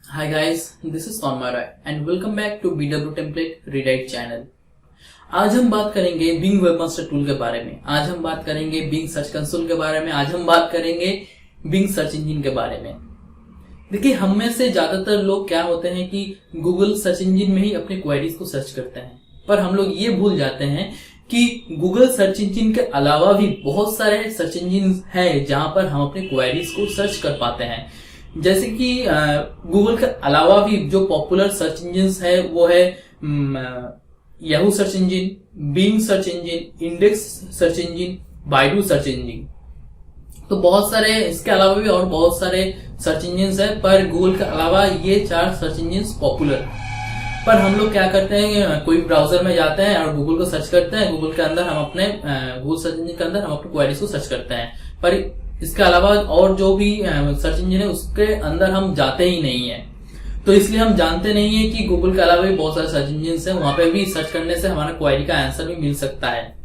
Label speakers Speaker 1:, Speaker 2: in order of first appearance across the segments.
Speaker 1: Hi guys, this is Tanmay Rai and welcome back to BW Template Rewrite channel। आज हम बात करेंगे Bing Webmaster Tool के बारे में। आज हम बात करेंगे Bing सर्च कंसोल के बारे में। आज हम बात करेंगे Bing सर्च इंजन के बारे में। देखिए, हम में से ज्यादातर लोग क्या होते हैं कि गूगल सर्च इंजन में ही अपने क्वेरीज को सर्च करते हैं, पर हम लोग ये भूल जाते हैं कि गूगल सर्च इंजन के अलावा भी बहुत सारे सर्च इंजन हैं जहां पर हम अपने क्वेरीज को सर्च कर पाते हैं। जैसे कि गूगल के अलावा भी जो पॉपुलर सर्च इंजन है वो है Yahoo search engine, Bing search engine, index search engine, Baidu search engine. तो बहुत सारे इसके अलावा भी और बहुत सारे सर्च इंजन है, पर गूगल के अलावा ये 4 सर्च इंजन पॉपुलर। पर हम लोग क्या करते हैं, कोई ब्राउजर में जाते हैं और गूगल को सर्च करते हैं। गूगल के अंदर हम अपने गूगल सर्च इंजन के अंदर हम अपने क्वेरीज को सर्च करते हैं, पर इसके अलावा और जो भी सर्च इंजन है उसके अंदर हम जाते ही नहीं है। तो इसलिए हम जानते नहीं है कि गूगल के अलावा भी बहुत सारे सर्च इंजन है, वहां पे भी सर्च करने से हमारा क्वेरी का आंसर भी मिल सकता है।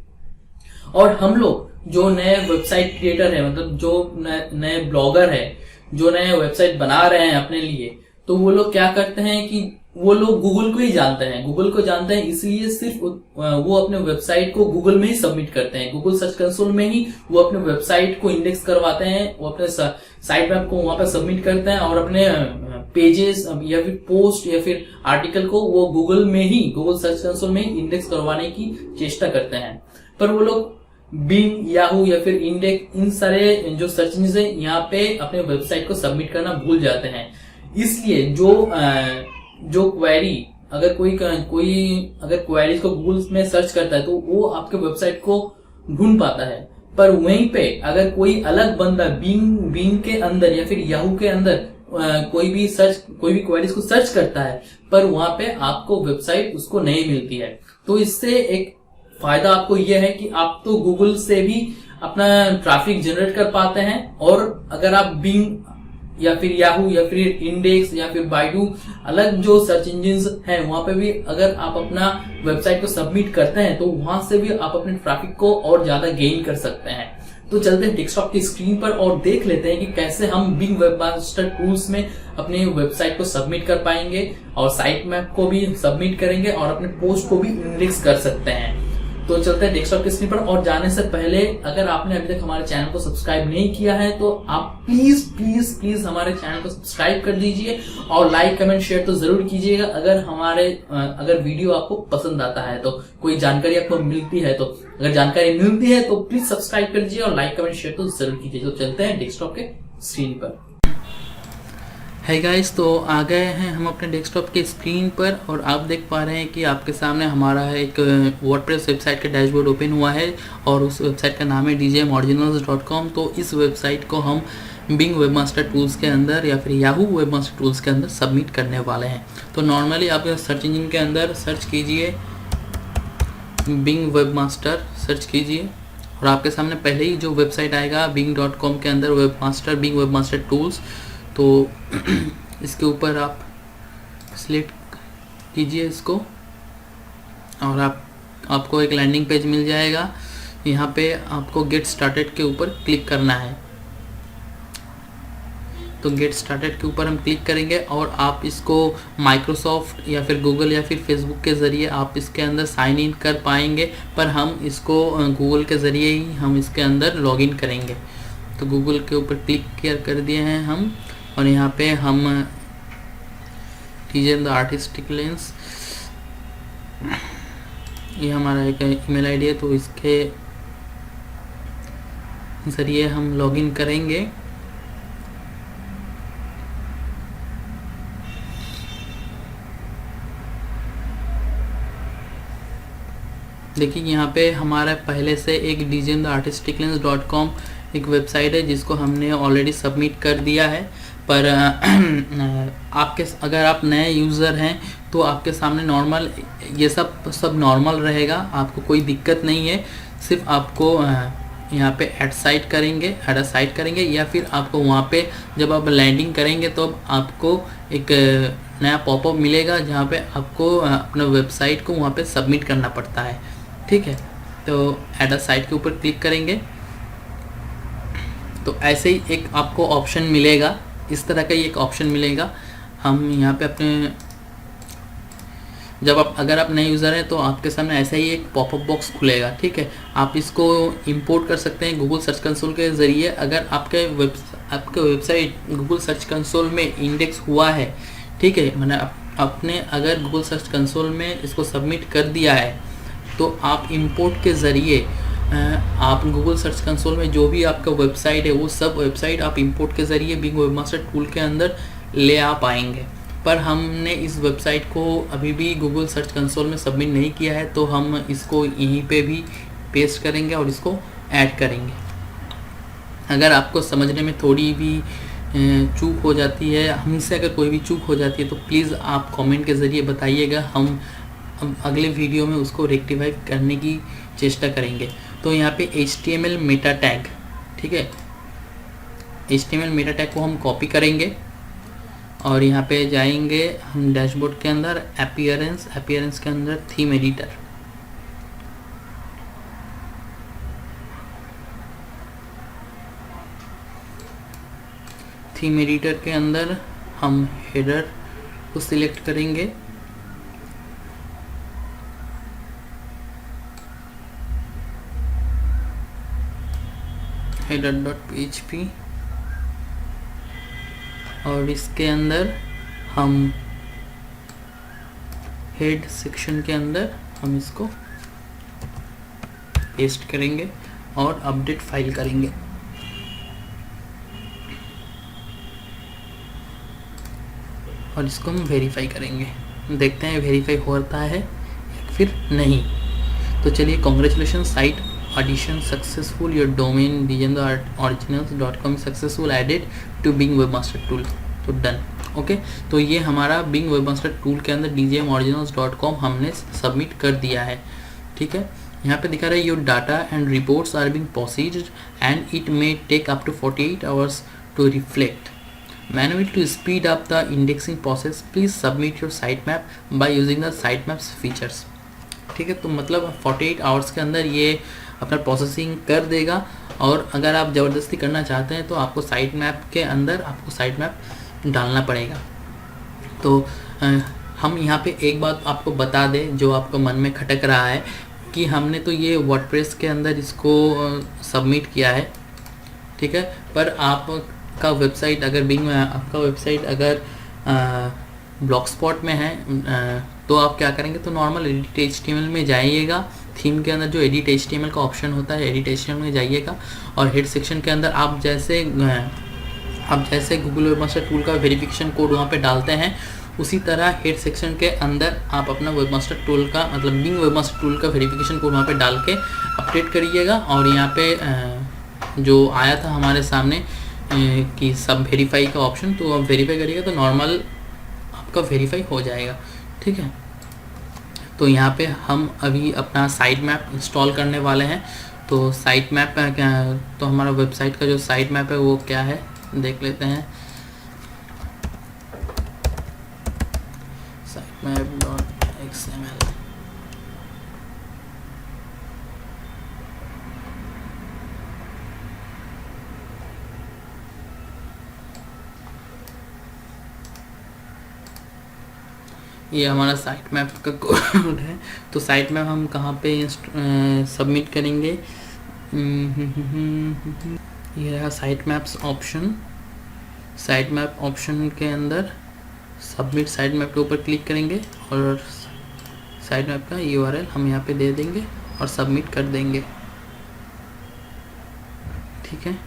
Speaker 1: और हम लोग जो नए वेबसाइट क्रिएटर है, मतलब जो नए ब्लॉगर है, जो नए वेबसाइट बना रहे हैं अपने लिए, तो वो लोग क्या करते हैं कि वो लोग गूगल को ही जानते हैं। गूगल को जानते हैं इसलिए सिर्फ वो अपने वेबसाइट को गूगल में ही सबमिट करते हैं। गूगल सर्च कंसोल में ही वो अपने वेबसाइट को इंडेक्स करवाते हैं, वो अपने साइट मैप को वहां पर सबमिट करते हैं और अपने पेजेस या फिर पोस्ट या फिर आर्टिकल को वो गूगल में ही, गूगल सर्च कंसोल में ही इंडेक्स करवाने की चेष्टा करते हैं। पर वो लोग बिंग, याहू या फिर इंडेक्स, इन सारे जो सर्च इंजन है यहाँ पे अपने वेबसाइट को सबमिट करना भूल जाते हैं। इसलिए जो क्वेरी अगर कोई अगर क्वेरीज को गूगल में सर्च करता है तो वो आपके वेबसाइट को ढूंढ पाता है। पर वहीं पे अगर कोई अलग बंदा बिंग के अंदर या फिर याहू के अंदर कोई भी क्वेरीज को सर्च करता है, पर वहां पे आपको वेबसाइट उसको नहीं मिलती है। तो इससे एक फायदा आपको यह है कि आप तो गूगल से भी अपना ट्रैफिक जनरेट कर पाते हैं, और अगर आप बिंग या फिर याहू या फिर इंडेक्स या फिर बाइडू अलग जो सर्च इंजन हैं वहां पे भी अगर आप अपना वेबसाइट को सबमिट करते हैं तो वहां से भी आप अपने ट्रैफिक को और ज्यादा गेन कर सकते हैं। तो चलते हैं डेस्कटॉप की स्क्रीन पर और देख लेते हैं कि कैसे हम बिंग वेबमास्टर टूल्स में अपने वेबसाइट को सबमिट कर पाएंगे और साइट मैप को भी सबमिट करेंगे और अपने पोस्ट को भी इंडेक्स कर सकते हैं। तो चलते हैं डेस्कटॉप की स्क्रीन पर। और जाने से पहले अगर आपने अभी तक हमारे चैनल को सब्सक्राइब नहीं किया है तो आप प्लीज हमारे चैनल को सब्सक्राइब कर दीजिए और लाइक, कमेंट, शेयर तो जरूर कीजिएगा। अगर वीडियो आपको पसंद आता है तो, कोई जानकारी आपको मिलती है तो, अगर जानकारी मिलती है तो प्लीज सब्सक्राइब कर दीजिए और लाइक, कमेंट, शेयर तो जरूर कीजिए। तो चलते हैं डेस्कटॉप के स्क्रीन पर। है गाइस, तो आ गए हैं हम अपने डेस्कटॉप की स्क्रीन पर और आप देख पा रहे हैं कि आपके सामने हमारा एक वर्डप्रेस वेबसाइट का डैशबोर्ड ओपन हुआ है और उस वेबसाइट का नाम है djmoriginals.com। तो इस वेबसाइट को हम बिंग वेबमास्टर टूल्स के अंदर या फिर याहू वेबमास्टर टूल्स के अंदर सबमिट करने वाले हैं। तो नॉर्मली आप सर्च इंजन के अंदर सर्च कीजिए, बिंग वेबमास्टर सर्च कीजिए और आपके सामने पहले ही जो वेबसाइट आएगा bing.com के अंदर बिंग वेबमास्टर टूल्स, तो इसके ऊपर आप सिलेक्ट कीजिए इसको और आपको एक लैंडिंग पेज मिल जाएगा। यहाँ पे आपको गेट स्टार्टेड के ऊपर क्लिक करना है। तो गेट स्टार्टेड के ऊपर हम क्लिक करेंगे और आप इसको माइक्रोसॉफ्ट या फिर गूगल या फिर फेसबुक के ज़रिए आप इसके अंदर साइन इन कर पाएंगे, पर हम इसको गूगल के ज़रिए ही हम इसके अंदर लॉगिन करेंगे। तो गूगल के ऊपर क्लिक कर दिए हैं हम और यहाँ पे हम टीजन द आर्टिस्टिक लेंस, ये हमारा एक ईमेल आईडी है, तो इसके ज़रिए हम लॉगिन करेंगे। देखिए यहाँ पे हमारा पहले से एक djmtheartisticlens.com एक वेबसाइट है जिसको हमने ऑलरेडी सबमिट कर दिया है। पर अगर आप नए यूज़र हैं तो आपके सामने नॉर्मल ये सब नॉर्मल रहेगा, आपको कोई दिक्कत नहीं है। सिर्फ आपको यहाँ पे ऐड अ साइट करेंगे या फिर आपको वहाँ पे जब आप लैंडिंग करेंगे तो आपको एक नया पॉपअप मिलेगा जहाँ पे आपको अपना वेबसाइट को वहाँ पे सबमिट करना पड़ता है। ठीक है, तो ऐड अ साइट के ऊपर क्लिक करेंगे तो ऐसे ही एक आपको ऑप्शन मिलेगा, इस तरह का ही एक ऑप्शन मिलेगा। हम यहाँ पे अपने जब आप अगर आप नए यूज़र हैं तो आपके सामने ऐसा ही एक पॉपअप बॉक्स खुलेगा, ठीक है। आप इसको इंपोर्ट कर सकते हैं गूगल सर्च कंसोल के ज़रिए। अगर आपके वेबसाइट गूगल सर्च कंसोल में इंडेक्स हुआ है, ठीक है, मैंने आपने अगर गूगल सर्च कंसोल में इसको सबमिट कर दिया है तो आप इंपोर्ट के ज़रिए आप गूगल सर्च कंसोल में जो भी आपका वेबसाइट है वो सब वेबसाइट आप इंपोर्ट के ज़रिए बिंग वेबमास्टर टूल के अंदर ले आ पाएंगे। पर हमने इस वेबसाइट को अभी भी गूगल सर्च कंसोल में सबमिट नहीं किया है, तो हम इसको यहीं पे भी पेस्ट करेंगे और इसको ऐड करेंगे। अगर आपको समझने में थोड़ी भी चूक हो जाती है, हमसे अगर कोई भी चूक हो जाती है तो प्लीज़ आप कमेंट के ज़रिए बताइएगा, हम अगले वीडियो में उसको रेक्टिफाई करने की चेष्टा करेंगे। तो यहाँ पे HTML मेटा टैग, ठीक है, HTML मेटा टैग को हम कॉपी करेंगे और यहाँ पे जाएंगे हम डैशबोर्ड के अंदर, अपीयरेंस के अंदर थीम एडिटर, थीम एडिटर के अंदर हम हेडर को सिलेक्ट करेंगे। header.php और इसके अंदर हम हेड सेक्शन के अंदर हम इसको पेस्ट करेंगे और अपडेट फाइल करेंगे। और इसको हम वेरीफाई करेंगे, देखते हैं वेरीफाई होता है या फिर नहीं। तो चलिए, congratulation, site addition successful, your domain djmtheoriginals.com successful added to Bing Webmaster Tool। तो डन, ओके। तो ये हमारा Bing Webmaster Tool के अंदर djmoriginals.com हमने सबमिट कर दिया है, ठीक है। यहाँ पे दिखा रहा है your data and reports are being processed and it may take up to 48 hours to reflect manually। to speed up the indexing process please submit your sitemap by using the sitemaps features, ठीक है। तो मतलब 48 hours के अंदर ये अपना processing कर देगा। और अगर आप ज़बरदस्ती करना चाहते हैं तो आपको साइट मैप के अंदर आपको साइट मैप डालना पड़ेगा। तो हम यहाँ पे एक बात आपको बता दें जो आपको मन में खटक रहा है कि हमने तो ये वर्डप्रेस के अंदर इसको सबमिट किया है, ठीक है। पर आपका वेबसाइट अगर आपका वेबसाइट अगर ब्लॉगस्पॉट में है तो आप क्या करेंगे, तो नॉर्मल एडिट HTML में जाइएगा, थीम के अंदर जो एडिट HTML का ऑप्शन होता है एडिट HTML में जाइएगा और हेड सेक्शन के अंदर आप जैसे गूगल वेबमास्टर टूल का वेरिफिकेशन कोड वहाँ पे डालते हैं, उसी तरह हेड सेक्शन के अंदर आप अपना वेबमास्टर टूल का मतलब बिंग वेबमास्टर टूल का वेरिफिकेशन कोड वहाँ पे डाल के अपडेट करिएगा। और यहाँ पे जो आया था हमारे सामने कि सब वेरीफाई का ऑप्शन, तो आप वेरीफाई करिएगा तो नॉर्मल आपका वेरीफाई हो जाएगा, ठीक है। तो यहाँ पे हम अभी अपना साइट मैप इंस्टॉल करने वाले हैं। तो साइट मैप तो हमारा वेबसाइट का जो साइट मैप है वो क्या है देख लेते हैं। sitemap.xml, ये हमारा साइट मैप का कोड है। तो साइट मैप हम कहाँ पे सबमिट करेंगे, ये रहा site maps option. Site map option के अंदर सबमिट साइट मैप के ऊपर क्लिक करेंगे और साइट मैप का URL हम यहाँ पे दे देंगे और सबमिट कर देंगे, ठीक है।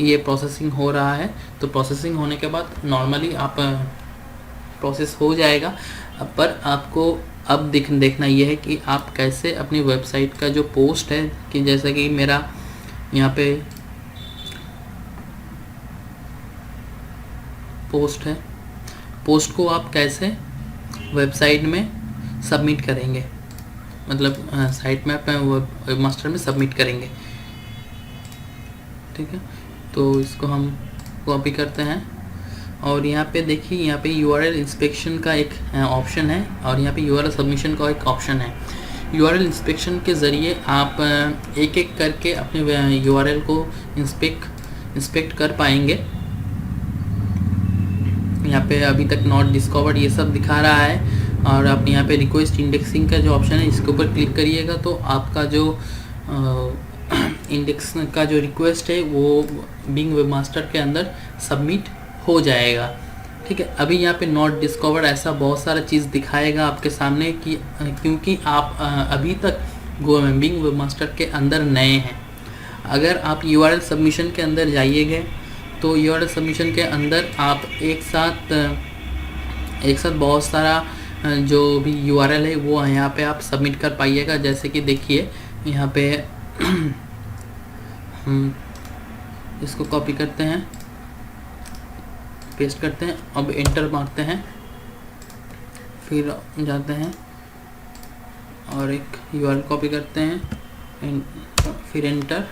Speaker 1: ये प्रोसेसिंग हो रहा है। तो प्रोसेसिंग होने के बाद नॉर्मली आप प्रोसेस हो जाएगा। पर आपको अब देखना ये है कि आप कैसे अपनी वेबसाइट का जो पोस्ट है, कि जैसे कि मेरा यहाँ पे पोस्ट है, पोस्ट को आप कैसे वेबसाइट में सबमिट करेंगे, मतलब साइट मैप में वेबमास्टर में सबमिट करेंगे, ठीक है। तो इसको हम कॉपी करते हैं और यहाँ पे देखिए, यहाँ पे URL इंस्पेक्शन का एक ऑप्शन है और यहाँ पे URL सबमिशन का एक ऑप्शन है। URL इंस्पेक्शन के ज़रिए आप एक एक करके अपने URL को इंस्पेक्ट कर पाएंगे, यहाँ पे अभी तक नॉट डिस्कवर्ड ये सब दिखा रहा है। और आप यहाँ पे रिक्वेस्ट इंडेक्सिंग का जो ऑप्शन है इसके ऊपर क्लिक करिएगा तो आपका जो इंडेक्स का जो रिक्वेस्ट है वो बिंग वेबमास्टर के अंदर सबमिट हो जाएगा। ठीक है, अभी यहाँ पे नॉट डिस्कवर्ड ऐसा बहुत सारा चीज़ दिखाएगा आपके सामने कि क्योंकि आप अभी तक बिंग वेबमास्टर के अंदर नए हैं। अगर आप URL सबमिशन के अंदर जाइएगा तो URL सबमिशन के अंदर आप एक साथ बहुत सारा जो भी URL है वो यहाँ पे आप सबमिट कर पाइएगा। जैसे कि देखिए यहाँ पे हम इसको कॉपी करते हैं, पेस्ट करते हैं, अब एंटर मारते हैं, फिर जाते हैं और एक URL कॉपी करते हैं, फिर एंटर,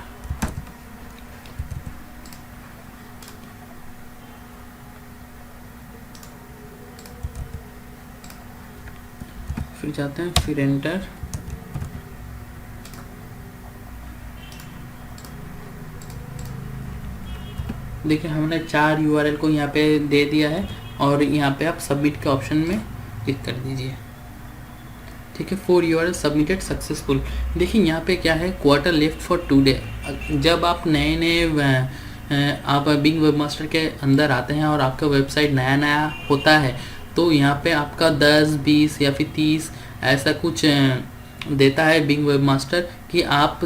Speaker 1: फिर जाते हैं, फिर एंटर, देखिए हमने 4 URL को यहाँ पे दे दिया है और यहाँ पे आप सबमिट के ऑप्शन में क्लिक कर दीजिए। ठीक है, 4 URL सबमिटेड सक्सेसफुल। देखिए यहाँ पे क्या है, क्वार्टर लेफ्ट फॉर टुडे। जब आप नए आप बिंग वेबमास्टर के अंदर आते हैं और आपका वेबसाइट नया होता है तो यहाँ पे आपका 10, 20 या फिर 30 ऐसा कुछ देता है बिंग वेबमास्टर कि आप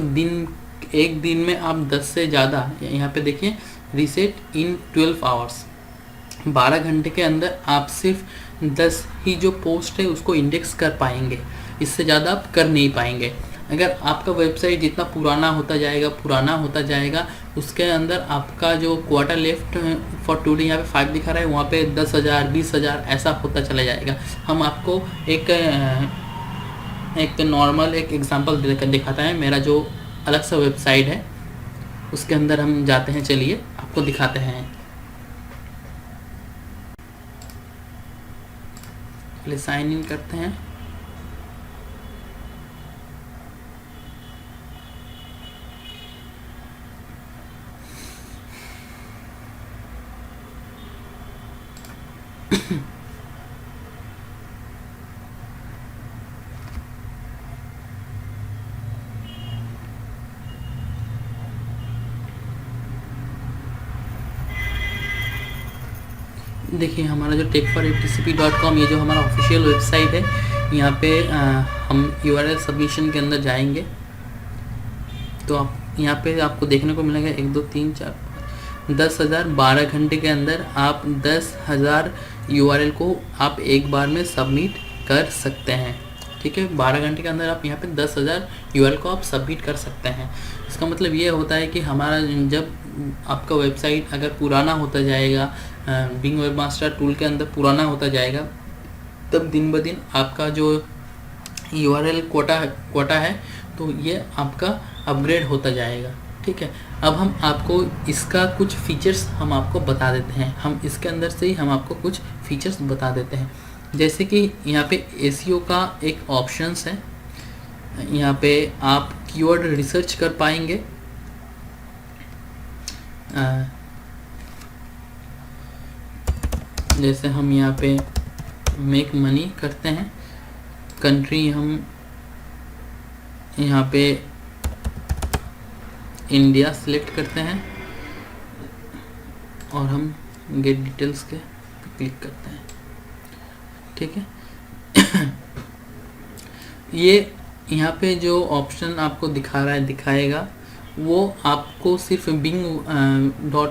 Speaker 1: एक दिन में आप 10 से ज़्यादा, यहाँ पे देखिए रीसेट इन 12 आवर्स, 12 घंटे के अंदर आप सिर्फ 10 ही जो पोस्ट है उसको इंडेक्स कर पाएंगे, इससे ज़्यादा आप कर नहीं पाएंगे। अगर आपका वेबसाइट जितना पुराना होता जाएगा उसके अंदर आपका जो क्वार्टर लेफ्ट फॉर टुडे यहाँ पे 5 दिखा रहा है वहाँ पे 10,000 20,000 ऐसा होता चला जाएगा। हम आपको एक नॉर्मल एक एग्जांपल दिखाता है। मेरा जो अलग सा वेबसाइट है उसके अंदर हम जाते हैं, चलिए आपको दिखाते हैं। पहले साइन इन करते हैं, देखिए हमारा जो techforftcp.com ये जो हमारा ऑफिशियल वेबसाइट है, यहाँ पे हम URL सबमिशन के अंदर जाएंगे तो आप यहाँ पे आपको देखने को मिलेगा 1 2 3 4 10,000, 12 घंटे के अंदर आप 10,000 URL को आप एक बार में सबमिट कर सकते हैं। ठीक है, 12 घंटे के अंदर आप यहाँ पे 10,000 URL को आप सबमिट कर सकते हैं। इसका मतलब ये होता है कि हमारा जब आपका वेबसाइट अगर पुराना होता जाएगा, बिंग वेबमास्टर टूल के अंदर पुराना होता जाएगा, तब दिन ब दिन आपका जो URL कोटा है तो ये आपका अपग्रेड होता जाएगा। ठीक है, अब हम आपको इसका कुछ फीचर्स हम आपको बता देते हैं। हम इसके अंदर से ही हम आपको कुछ फीचर्स बता देते हैं। जैसे कि यहाँ पे SEO का एक ऑप्शंस है, यहाँ पे आप कीवर्ड रिसर्च कर पाएंगे। जैसे हम यहाँ पे मेक मनी करते हैं, कंट्री हम यहाँ पे इंडिया सिलेक्ट करते हैं और हम गेट डिटेल्स के क्लिक करते हैं। ठीक है, ये यहाँ पे जो ऑप्शन आपको दिखाएगा वो आपको सिर्फ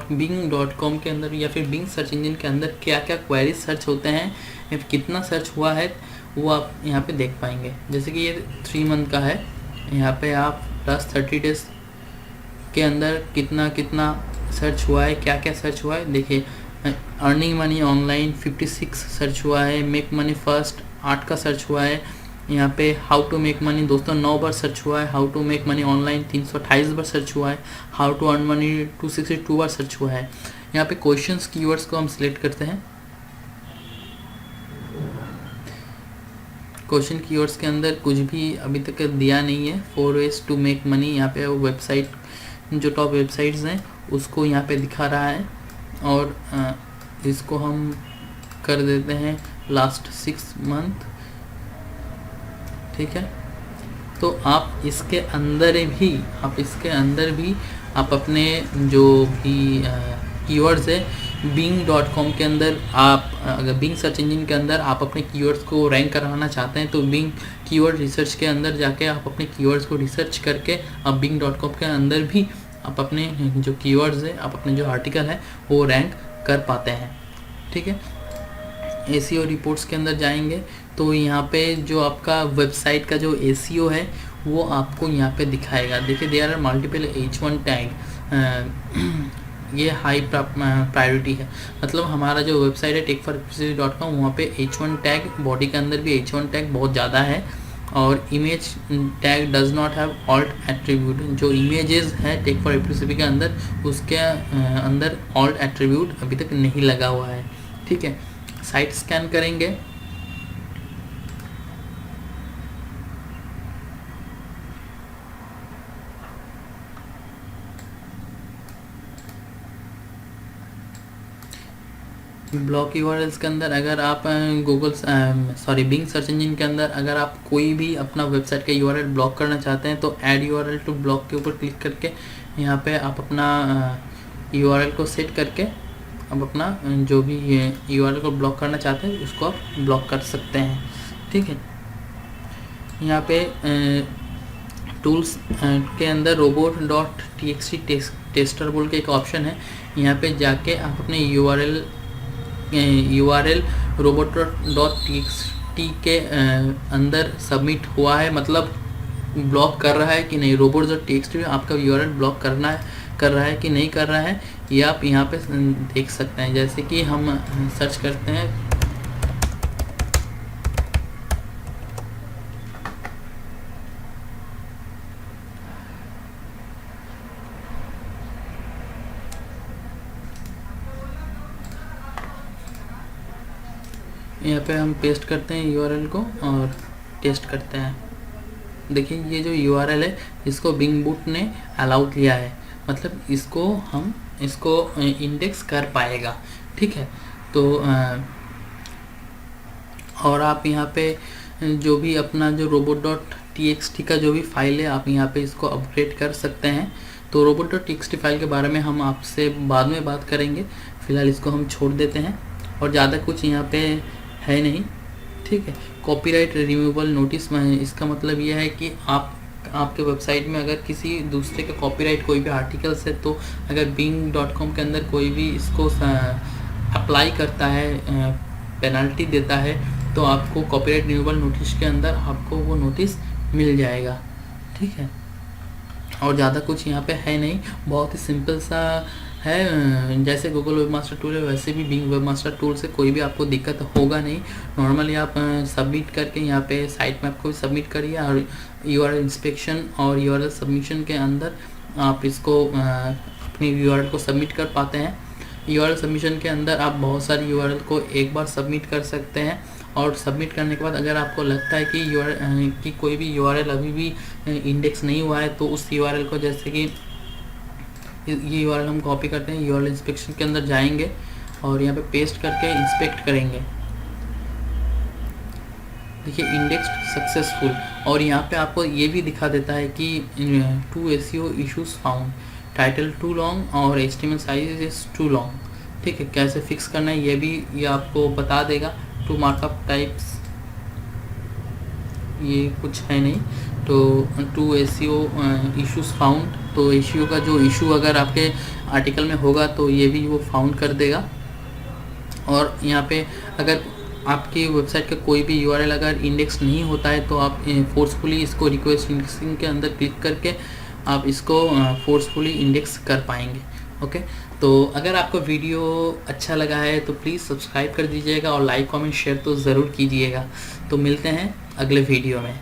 Speaker 1: bing.com के अंदर या फिर बिंग सर्च इंजन के अंदर क्या क्या क्वेरी सर्च होते हैं या कितना सर्च हुआ है वो आप यहाँ पे देख पाएंगे। जैसे कि ये 3 मंथ का है, यहाँ पे आप लास्ट 30 डेज के अंदर कितना सर्च हुआ है, क्या क्या सर्च हुआ है। देखिए अर्निंग मनी ऑनलाइन 56 सर्च हुआ है, मेक मनी फर्स्ट 8 का सर्च हुआ है, यहाँ पे हाउ टू मेक मनी दोस्तों 9 बार सर्च हुआ है, how to make money online 328 बार सर्च हुआ है, हाउ टू अर्न मनी 262 बार सर्च हुआ है। यहाँ पे क्वेश्चंस कीवर्ड्स को हम सिलेक्ट करते हैं। क्वेश्चन कीवर्ड्स के अंदर कुछ भी अभी तक दिया नहीं है। 4 ways टू मेक मनी, यहाँ पे वेबसाइट जो टॉप वेबसाइट्स हैं उसको यहाँ पे दिखा रहा है और इसको हम कर देते हैं लास्ट 6 मंथ। ठीक है, तो आप इसके अंदर भी आप अपने जो भी कीवर्ड्स है bing.com के अंदर, आप अगर बिंग सर्च इंजन के अंदर आप अपने कीवर्ड्स को रैंक करवाना चाहते हैं तो बिंग कीवर्ड रिसर्च के अंदर जाके आप अपने कीवर्ड्स को रिसर्च करके आप bing.com के अंदर भी आप अपने जो कीवर्ड्स है, आप अपने जो आर्टिकल है वो रैंक कर पाते हैं। ठीक है, एसीओ रिपोर्ट्स के अंदर जाएंगे तो यहाँ पे जो आपका वेबसाइट का जो एसीओ है वो आपको यहाँ पे दिखाएगा। देखिए, there are multiple H1 tag, ये हाई प्रायोरिटी है। मतलब हमारा जो वेबसाइट है techforefficiency.com, वहाँ पे H1 टैग, बॉडी के अंदर भी H1 टैग बहुत ज़्यादा है। और image tag does not have alt attribute, जो इमेजेस है टेक फॉर एफिशिएंसी के अंदर, उसके अंदर ऑल्ट एट्रीब्यूट अभी तक नहीं लगा हुआ है। ठीक है, साइट स्कैन करेंगे। ब्लॉक यूआरएल्स के अंदर अगर आप बिंग सर्च इंजन के अंदर अगर आप कोई भी अपना वेबसाइट का यूआरएल ब्लॉक करना चाहते हैं तो ऐड यूआरएल टू ब्लॉक के ऊपर क्लिक करके यहाँ पे आप अपना यूआरएल को सेट करके आप अपना जो भी यूआरएल को ब्लॉक करना चाहते हैं उसको आप ब्लॉक कर सकते हैं। ठीक है, यहाँ पे टूल्स के अंदर robot.txt टेस्टर बोल के एक ऑप्शन है। यहाँ पे जाके आप अपने यूआरएल robot.txt के अंदर सबमिट हुआ है, मतलब ब्लॉक कर रहा है कि नहीं, robot.txt में आपका यूआरएल ब्लॉक कर रहा है कि नहीं कर रहा है, ये आप यहाँ पे देख सकते हैं। जैसे कि हम सर्च करते हैं यहाँ पे, हम पेस्ट करते हैं यूआरएल को और टेस्ट करते हैं। देखिए, ये जो यूआरएल है इसको बिंग बूट ने अलाउ किया है, मतलब इसको इंडेक्स कर पाएगा। ठीक है, तो और आप यहाँ पे जो भी अपना जो robot.txt का जो भी फाइल है आप यहाँ पे इसको अपग्रेड कर सकते हैं। तो robot.txt फाइल के बारे में हम आपसे बाद में बात करेंगे, फिलहाल इसको हम छोड़ देते हैं और ज़्यादा कुछ यहाँ पे है नहीं। ठीक है, कॉपीराइट रिमूवल नोटिस में इसका मतलब यह है कि आपके वेबसाइट में अगर किसी दूसरे के कॉपीराइट कोई भी आर्टिकल्स है तो अगर bing.com के अंदर कोई भी इसको अप्लाई करता है, पेनल्टी देता है, तो आपको कॉपीराइट रिमूवल नोटिस के अंदर आपको वो नोटिस मिल जाएगा। ठीक है, और ज़्यादा कुछ यहाँ पे है नहीं, बहुत ही सिंपल सा है। जैसे गूगल वेबमास्टर टूल है वैसे भी बिंग वेबमास्टर टूल से कोई भी आपको दिक्कत होगा नहीं। नॉर्मली आप सबमिट करके यहाँ पे साइट मैप को भी सबमिट करिए और यूआरएल इंस्पेक्शन और यूआरएल सबमिशन के अंदर आप इसको अपनी यूआरएल को सबमिट कर पाते हैं। यूआरएल सबमिशन के अंदर आप बहुत सारी यूआरएल को एक बार सबमिट कर सकते हैं और सबमिट करने के बाद अगर आपको लगता है कि कोई भी यूआरएल अभी भी इंडेक्स नहीं हुआ है तो उस यूआरएल को, जैसे कि ये यूआरएल हम कॉपी करते हैं, यूआरएल इंस्पेक्शन के अंदर जाएंगे और यहाँ पे पेस्ट करके इंस्पेक्ट करेंगे। देखिए, इंडेक्स्ड सक्सेसफुल, और यहाँ पे आपको ये भी दिखा देता है कि 2 SEO issues found, title too long और HTML size is too long. ठीक है, कैसे फिक्स करना है ये आपको बता देगा। 2 मार्कअप टाइप्स, ये कुछ है नहीं। तो 2 SEO इश्यूज फाउंड, तो इश्यू का जो इशू अगर आपके आर्टिकल में होगा तो ये भी वो फाउंड कर देगा। और यहाँ पे अगर आपकी वेबसाइट का कोई भी यूआरएल अगर इंडेक्स नहीं होता है तो आप फोर्सफुली इसको रिक्वेस्ट इंडेक्सिंग के अंदर क्लिक करके आप इसको फोर्सफुली इंडेक्स कर पाएंगे। ओके, तो अगर आपको वीडियो अच्छा लगा है तो प्लीज़ सब्सक्राइब कर दीजिएगा और लाइक कमेंट शेयर तो ज़रूर कीजिएगा। तो मिलते हैं अगले वीडियो में।